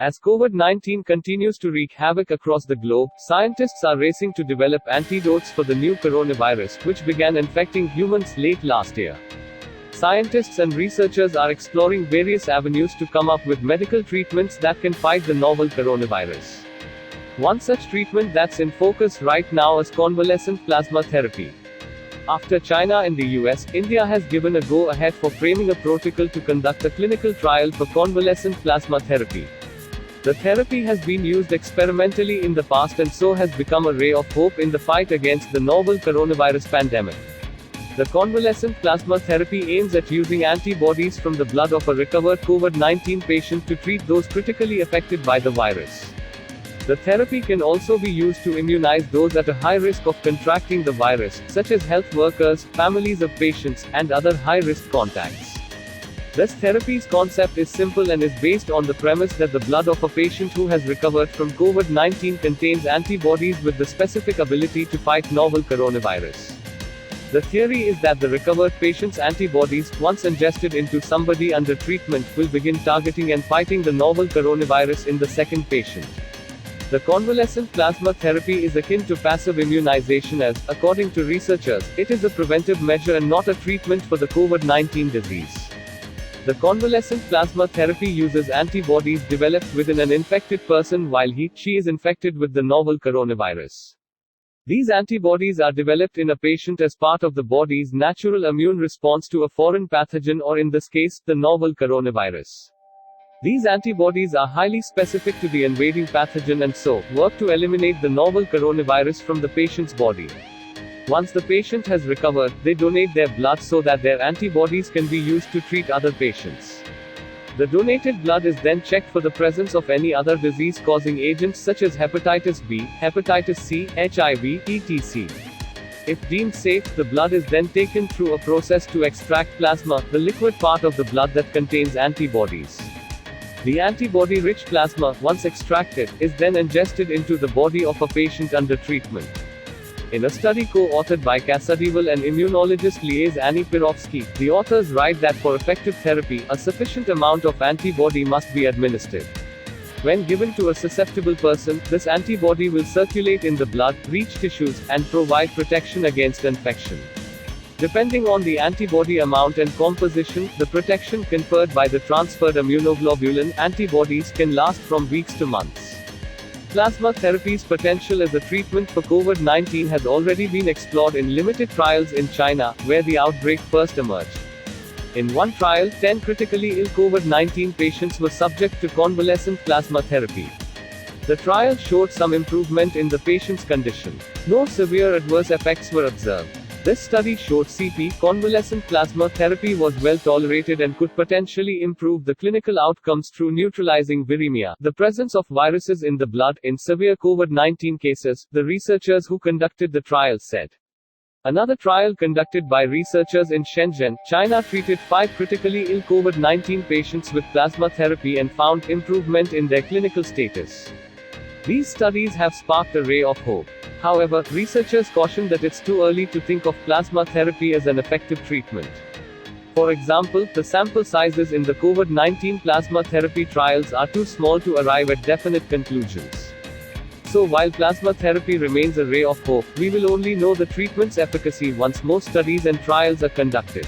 As COVID-19 continues to wreak havoc across the globe, scientists are racing to develop antidotes for the new coronavirus, which began infecting humans late last year. Scientists and researchers are exploring various avenues to come up with medical treatments that can fight the novel coronavirus. One such treatment that's in focus right now is convalescent plasma therapy. After China and the US, India has given a go-ahead for framing a protocol to conduct a clinical trial for convalescent plasma therapy. The therapy has been used experimentally in the past and so has become a ray of hope in the fight against the novel coronavirus pandemic. The convalescent plasma therapy aims at using antibodies from the blood of a recovered COVID-19 patient to treat those critically affected by the virus. The therapy can also be used to immunize those at a high risk of contracting the virus, such as health workers, families of patients, and other high-risk contacts. This therapy's concept is simple and is based on the premise that the blood of a patient who has recovered from COVID-19 contains antibodies with the specific ability to fight novel coronavirus. The theory is that the recovered patient's antibodies, once ingested into somebody under treatment, will begin targeting and fighting the novel coronavirus in the second patient. The convalescent plasma therapy is akin to passive immunization as, according to researchers, it is a preventive measure and not a treatment for the COVID-19 disease. The convalescent plasma therapy uses antibodies developed within an infected person while she is infected with the novel coronavirus. These antibodies are developed in a patient as part of the body's natural immune response to a foreign pathogen, or in this case, the novel coronavirus. These antibodies are highly specific to the invading pathogen and so work to eliminate the novel coronavirus from the patient's body. Once the patient has recovered, they donate their blood so that their antibodies can be used to treat other patients. The donated blood is then checked for the presence of any other disease-causing agents such as hepatitis B, hepatitis C, HIV, etc. If deemed safe, the blood is then taken through a process to extract plasma, the liquid part of the blood that contains antibodies. The antibody-rich plasma, once extracted, is then ingested into the body of a patient under treatment. In a study co-authored by Kasadival and immunologist Liaz Annie Pirovsky, the authors write that for effective therapy, a sufficient amount of antibody must be administered. When given to a susceptible person, this antibody will circulate in the blood, reach tissues, and provide protection against infection. Depending on the antibody amount and composition, the protection conferred by the transferred immunoglobulin antibodies can last from weeks to months. Plasma therapy's potential as a treatment for COVID-19 has already been explored in limited trials in China, where the outbreak first emerged. In one trial, 10 critically ill COVID-19 patients were subject to convalescent plasma therapy. The trial showed some improvement in the patient's condition. No severe adverse effects were observed. This study showed CP, convalescent plasma therapy, was well tolerated and could potentially improve the clinical outcomes through neutralizing viremia, the presence of viruses in the blood, in severe COVID-19 cases, the researchers who conducted the trial said. Another trial conducted by researchers in Shenzhen, China treated 5 critically ill COVID-19 patients with plasma therapy and found improvement in their clinical status. These studies have sparked a ray of hope. However, researchers caution that it's too early to think of plasma therapy as an effective treatment. For example, the sample sizes in the COVID-19 plasma therapy trials are too small to arrive at definite conclusions. So while plasma therapy remains a ray of hope, we will only know the treatment's efficacy once more studies and trials are conducted.